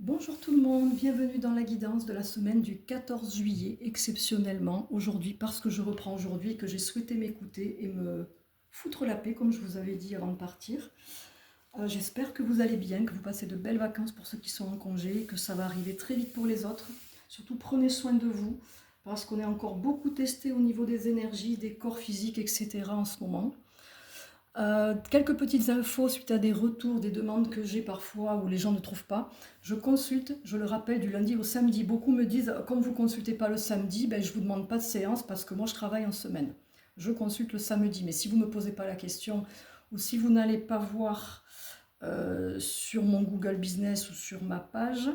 Bonjour tout le monde, bienvenue dans la guidance de la semaine du 14 juillet, exceptionnellement aujourd'hui, parce que je reprends aujourd'hui et que j'ai souhaité m'écouter et me foutre la paix, comme je vous avais dit avant de partir. J'espère que vous allez bien, que vous passez de belles vacances pour ceux qui sont en congé, que ça va arriver très vite pour les autres. Surtout prenez soin de vous, parce qu'on est encore beaucoup testé au niveau des énergies, des corps physiques, etc. en ce moment. Quelques petites infos suite à des retours, des demandes que j'ai parfois où les gens ne trouvent pas. Je consulte, je le rappelle, du lundi au samedi. Beaucoup me disent, comme vous ne consultez pas le samedi, ben, je ne vous demande pas de séance parce que moi je travaille en semaine. Je consulte le samedi, mais si vous ne me posez pas la question ou si vous n'allez pas voir sur mon Google Business ou sur ma page,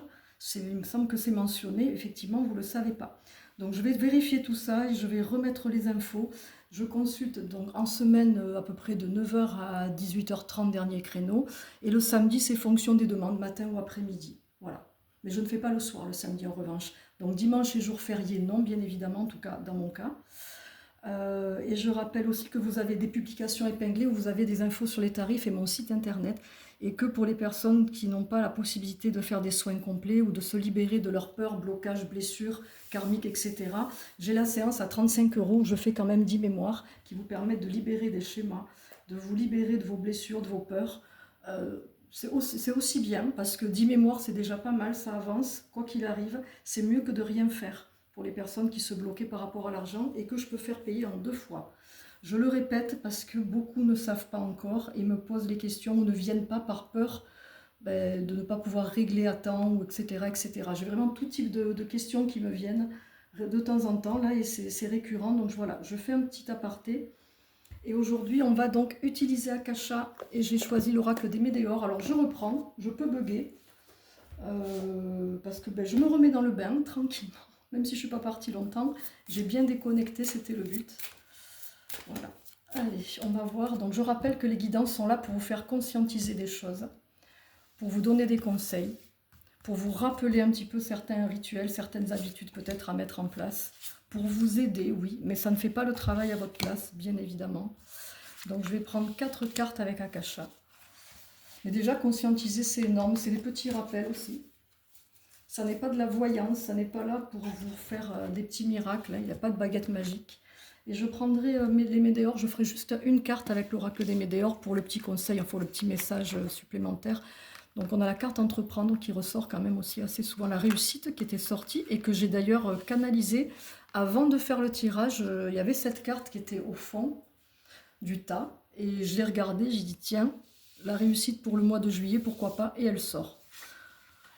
il me semble que c'est mentionné, effectivement vous ne le savez pas. Donc je vais vérifier tout ça et je vais remettre les infos. Je consulte donc en semaine à peu près de 9h à 18h30 dernier créneau. Et le samedi, c'est fonction des demandes, matin ou après-midi. Voilà. Mais je ne fais pas le soir, le samedi en revanche. Donc dimanche et jour férié, non, bien évidemment, en tout cas dans mon cas. Et je rappelle aussi que vous avez des publications épinglées où vous avez des infos sur les tarifs et mon site internet. Et que pour les personnes qui n'ont pas la possibilité de faire des soins complets ou de se libérer de leurs peurs, blocages, blessures, karmiques, etc., j'ai la séance à 35 € où je fais quand même 10 mémoires qui vous permettent de libérer des schémas, de vous libérer de vos blessures, de vos peurs. C'est aussi bien parce que 10 mémoires c'est déjà pas mal, ça avance, quoi qu'il arrive, c'est mieux que de rien faire pour les personnes qui se bloquaient par rapport à l'argent et que je peux faire payer en 2 fois. Je le répète parce que beaucoup ne savent pas encore et me posent les questions ou ne viennent pas par peur de ne pas pouvoir régler à temps, ou etc. etc. J'ai vraiment tout type de questions qui me viennent de temps en temps là et c'est récurrent. Donc voilà, je fais un petit aparté. Et aujourd'hui, on va donc utiliser Akasha et j'ai choisi l'oracle des Médéors. Alors je reprends, je peux bugger parce que je me remets dans le bain tranquillement. Même si je ne suis pas partie longtemps, j'ai bien déconnecté, c'était le but. Voilà. Allez, on va voir. Donc je rappelle que les guidances sont là pour vous faire conscientiser des choses, pour vous donner des conseils, pour vous rappeler un petit peu certains rituels, certaines habitudes peut-être à mettre en place, pour vous aider, oui, mais ça ne fait pas le travail à votre place, bien évidemment. Donc je vais prendre 4 cartes avec Akasha. Mais déjà, conscientiser, c'est énorme, c'est des petits rappels aussi. Ça n'est pas de la voyance, ça n'est pas là pour vous faire des petits miracles, hein, il n'y a pas de baguette magique. Et je prendrai les Médéors, je ferai juste une carte avec l'oracle des Médéors pour le petit conseil, enfin le petit message supplémentaire. Donc on a la carte entreprendre qui ressort quand même aussi assez souvent, la réussite qui était sortie et que j'ai d'ailleurs canalisée avant de faire le tirage. Il y avait cette carte qui était au fond du tas et je l'ai regardée, j'ai dit tiens, la réussite pour le mois de juillet, pourquoi pas, et elle sort.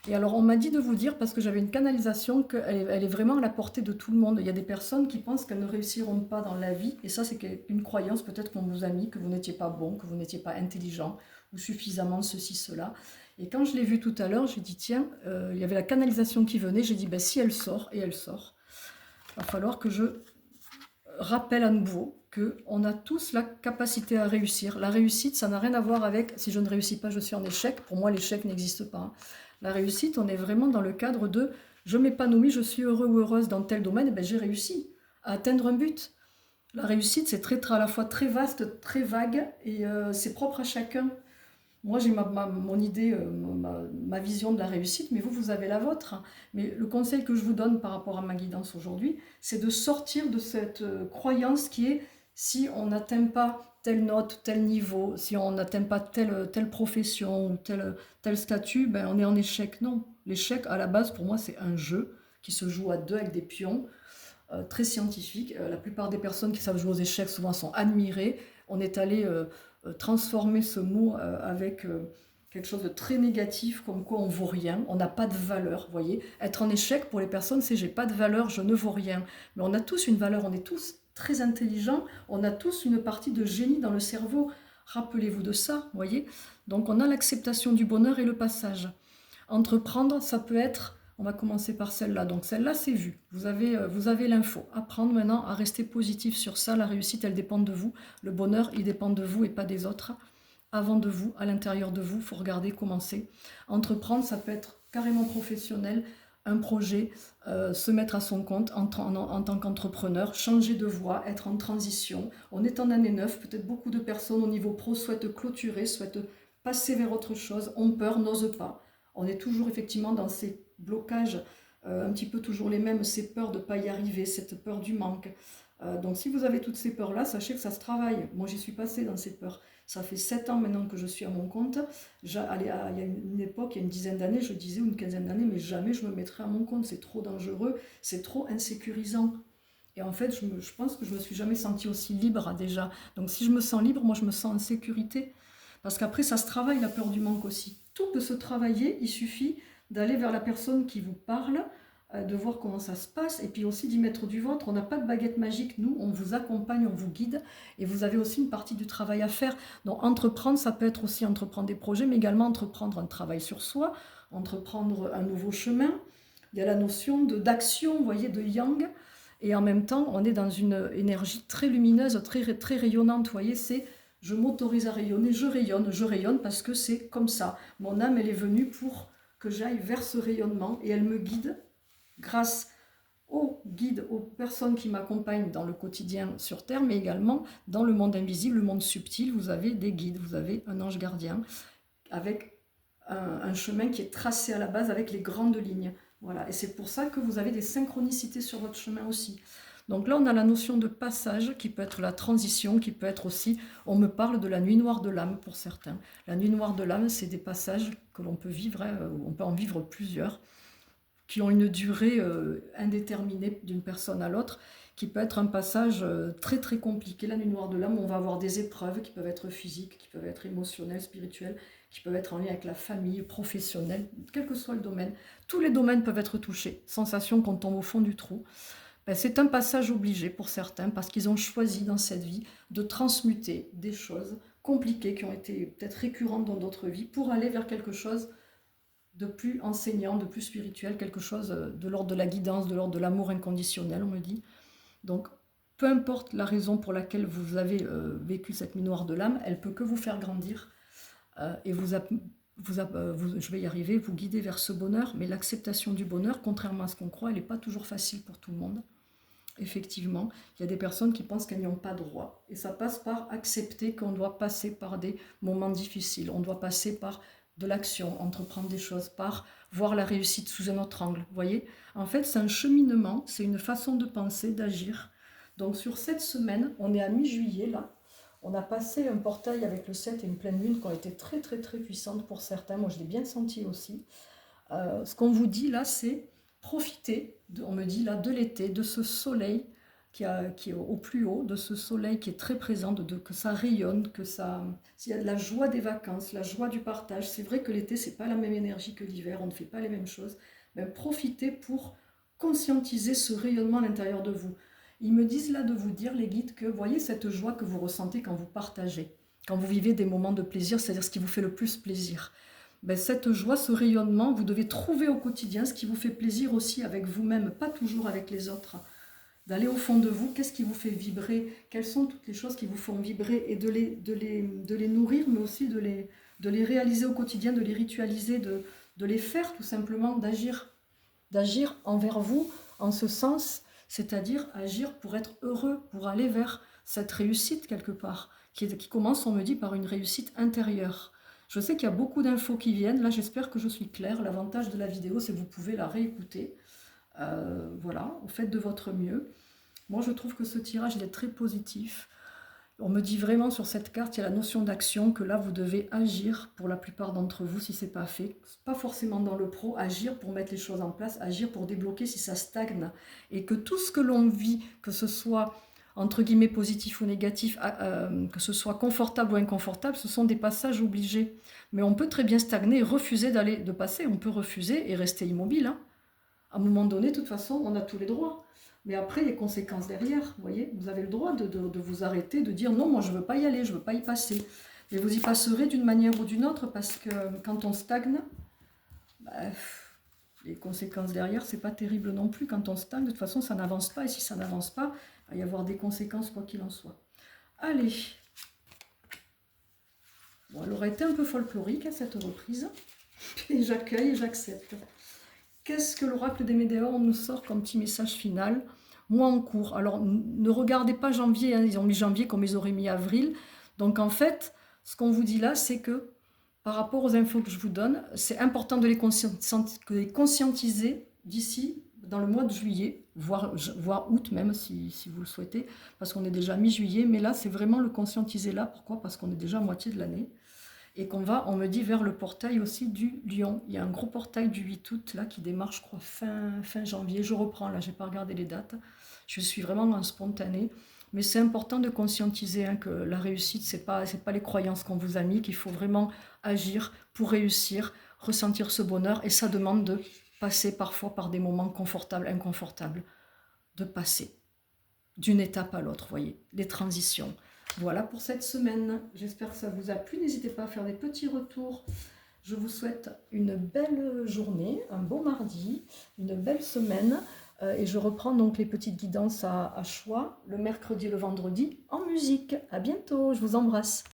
Et alors on m'a dit de vous dire, parce que j'avais une canalisation, qu'elle est vraiment à la portée de tout le monde. Il y a des personnes qui pensent qu'elles ne réussiront pas dans la vie, et ça c'est une croyance peut-être qu'on vous a mis, que vous n'étiez pas bon, que vous n'étiez pas intelligent, ou suffisamment ceci, cela. Et quand je l'ai vu tout à l'heure, j'ai dit tiens, il y avait la canalisation qui venait, j'ai dit si elle sort, et elle sort, il va falloir que je rappelle à nouveau qu'on a tous la capacité à réussir. La réussite, ça n'a rien à voir avec si je ne réussis pas, je suis en échec. Pour moi, l'échec n'existe pas. La réussite, on est vraiment dans le cadre de je m'épanouis, je suis heureux ou heureuse dans tel domaine, et j'ai réussi à atteindre un but. La réussite, c'est à la fois très vaste, très vague, et c'est propre à chacun. Moi, j'ai mon idée, ma vision de la réussite, mais vous avez la vôtre. Mais le conseil que je vous donne par rapport à ma guidance aujourd'hui, c'est de sortir de cette croyance qui est si on n'atteint pas telle note, tel niveau, si on n'atteint pas telle profession ou tel statut, on est en échec. Non, l'échec, à la base, pour moi, c'est un jeu qui se joue à deux avec des pions, très scientifique. La plupart des personnes qui savent jouer aux échecs souvent sont admirées. On est allé transformer ce mot avec quelque chose de très négatif, comme quoi on vaut rien, on n'a pas de valeur, vous voyez. Être en échec pour les personnes, c'est j'ai pas de valeur, je ne vaux rien. Mais on a tous une valeur, on est tous très intelligents, on a tous une partie de génie dans le cerveau. Rappelez-vous de ça, vous voyez. Donc on a l'acceptation du bonheur et le passage. Entreprendre, ça peut être, on va commencer par celle-là. Donc celle-là, c'est vu. Vous avez l'info. Apprendre maintenant à rester positif sur ça. La réussite, elle dépend de vous. Le bonheur, il dépend de vous et pas des autres. Avant de vous, à l'intérieur de vous, il faut regarder comment c'est. Entreprendre, ça peut être carrément professionnel, un projet, se mettre à son compte en tant qu'entrepreneur, changer de voie, être en transition. On est en année 9, peut-être beaucoup de personnes au niveau pro souhaitent clôturer, souhaitent passer vers autre chose, ont peur, n'osent pas. On est toujours effectivement dans ces blocages, un petit peu toujours les mêmes, ces peurs de ne pas y arriver, cette peur du manque. Donc si vous avez toutes ces peurs-là, sachez que ça se travaille. Moi, j'y suis passée dans ces peurs. Ça fait 7 ans maintenant que je suis à mon compte. Allez, il y a une époque, il y a une dizaine d'années, je disais, ou une quinzaine d'années, mais jamais je me mettrai à mon compte. C'est trop dangereux, c'est trop insécurisant. Et en fait, je pense que je ne me suis jamais sentie aussi libre déjà. Donc si je me sens libre, moi je me sens en sécurité. Parce qu'après, ça se travaille, la peur du manque aussi. Tout peut se travailler, il suffit d'aller vers la personne qui vous parle, de voir comment ça se passe, et puis aussi d'y mettre du vôtre. On n'a pas de baguette magique, nous, on vous accompagne, on vous guide, et vous avez aussi une partie du travail à faire. Donc entreprendre, ça peut être aussi entreprendre des projets, mais également entreprendre un travail sur soi, entreprendre un nouveau chemin. Il y a la notion d'action, vous voyez, de yang, et en même temps, on est dans une énergie très lumineuse, très rayonnante, vous voyez, c'est je m'autorise à rayonner, je rayonne parce que c'est comme ça. Mon âme, elle est venue pour que j'aille vers ce rayonnement et elle me guide grâce aux guides, aux personnes qui m'accompagnent dans le quotidien sur Terre, mais également dans le monde invisible, le monde subtil. Vous avez des guides, vous avez un ange gardien avec un chemin qui est tracé à la base avec les grandes lignes. Voilà. Et c'est pour ça que vous avez des synchronicités sur votre chemin aussi. Donc là, on a la notion de passage qui peut être la transition, qui peut être aussi, on me parle de la nuit noire de l'âme pour certains. La nuit noire de l'âme, c'est des passages que l'on peut vivre, on peut en vivre plusieurs, qui ont une durée indéterminée d'une personne à l'autre, qui peut être un passage très très compliqué. La nuit noire de l'âme, on va avoir des épreuves qui peuvent être physiques, qui peuvent être émotionnelles, spirituelles, qui peuvent être en lien avec la famille, professionnelle, quel que soit le domaine. Tous les domaines peuvent être touchés. Sensation qu'on tombe au fond du trou. Ben, c'est un passage obligé pour certains parce qu'ils ont choisi dans cette vie de transmuter des choses compliquées qui ont été peut-être récurrentes dans d'autres vies pour aller vers quelque chose de plus enseignant, de plus spirituel, quelque chose de l'ordre de la guidance, de l'ordre de l'amour inconditionnel, on me dit. Donc, peu importe la raison pour laquelle vous avez vécu cette nuit noire de l'âme, elle peut que vous faire grandir et je vais y arriver, vous guider vers ce bonheur, mais l'acceptation du bonheur, contrairement à ce qu'on croit, elle n'est pas toujours facile pour tout le monde. Effectivement, il y a des personnes qui pensent qu'elles n'y ont pas droit. Et ça passe par accepter qu'on doit passer par des moments difficiles. On doit passer par de l'action, entreprendre des choses, par voir la réussite sous un autre angle. Vous voyez, en fait, c'est un cheminement, c'est une façon de penser, d'agir. Donc sur cette semaine, on est à mi-juillet là. On a passé un portail avec le 7 et une pleine lune qui ont été très très très puissantes pour certains. Moi, je l'ai bien senti aussi. Ce qu'on vous dit là, c'est profiter, on me dit là, de l'été, de ce soleil qui est au plus haut, de ce soleil qui est très présent, que ça rayonne, il y a de la joie des vacances, la joie du partage. C'est vrai que l'été, c'est pas la même énergie que l'hiver, on ne fait pas les mêmes choses. Mais profitez pour conscientiser ce rayonnement à l'intérieur de vous. Ils me disent là de vous dire, les guides, que voyez cette joie que vous ressentez quand vous partagez, quand vous vivez des moments de plaisir, c'est-à-dire ce qui vous fait le plus plaisir. Ben, cette joie, ce rayonnement, vous devez trouver au quotidien ce qui vous fait plaisir aussi avec vous-même, pas toujours avec les autres. D'aller au fond de vous, qu'est-ce qui vous fait vibrer, quelles sont toutes les choses qui vous font vibrer et de les nourrir, mais aussi de les réaliser au quotidien, de les ritualiser, de les faire tout simplement, d'agir envers vous en ce sens, c'est-à-dire agir pour être heureux, pour aller vers cette réussite quelque part, qui commence, on me dit, par une réussite intérieure. Je sais qu'il y a beaucoup d'infos qui viennent. Là, j'espère que je suis claire. L'avantage de la vidéo, c'est que vous pouvez la réécouter. Voilà, faites de votre mieux. Moi, je trouve que ce tirage, il est très positif. On me dit vraiment sur cette carte, il y a la notion d'action, que là, vous devez agir pour la plupart d'entre vous si ce n'est pas fait. Pas forcément dans le pro, agir pour mettre les choses en place, agir pour débloquer si ça stagne. Et que tout ce que l'on vit, que ce soit entre guillemets positif ou négatif, que ce soit confortable ou inconfortable, ce sont des passages obligés. Mais on peut très bien stagner et refuser de passer. On peut refuser et rester immobile. Hein. À un moment donné, de toute façon, on a tous les droits. Mais après, il y a conséquences derrière. Vous voyez, vous avez le droit de vous arrêter, de dire non, moi je ne veux pas y aller, je ne veux pas y passer. Et vous y passerez d'une manière ou d'une autre parce que quand on stagne, les conséquences derrière, c'est pas terrible non plus. Quand on stagne, de toute façon, ça n'avance pas. Et si ça n'avance pas, il va y avoir des conséquences quoi qu'il en soit. Allez. Bon, elle aurait été un peu folklorique à cette reprise. Et j'accueille et j'accepte. Qu'est-ce que l'oracle des Médéors nous sort comme petit message final? Moi en cours. Alors, ne regardez pas janvier. Hein, ils ont mis janvier comme ils auraient mis avril. Donc, en fait, ce qu'on vous dit là, c'est que par rapport aux infos que je vous donne, c'est important de les conscientiser d'ici, dans le mois de juillet, voire août même, si vous le souhaitez, parce qu'on est déjà mi-juillet, mais là, c'est vraiment le conscientiser là. Pourquoi? Parce qu'on est déjà à moitié de l'année, et qu'on va, on me dit, vers le portail aussi du Lion. Il y a un gros portail du 8 août, là, qui démarre, je crois, fin janvier. Je reprends, là, je n'ai pas regardé les dates. Je suis vraiment en spontané. Mais c'est important de conscientiser hein, que la réussite, c'est pas les croyances qu'on vous a mis, qu'il faut vraiment agir pour réussir, ressentir ce bonheur. Et ça demande de passer parfois par des moments confortables, inconfortables, de passer d'une étape à l'autre, voyez, les transitions. Voilà pour cette semaine. J'espère que ça vous a plu. N'hésitez pas à faire des petits retours. Je vous souhaite une belle journée, un beau mardi, une belle semaine. Et je reprends donc les petites guidances à choix le mercredi et le vendredi en musique. À bientôt, je vous embrasse.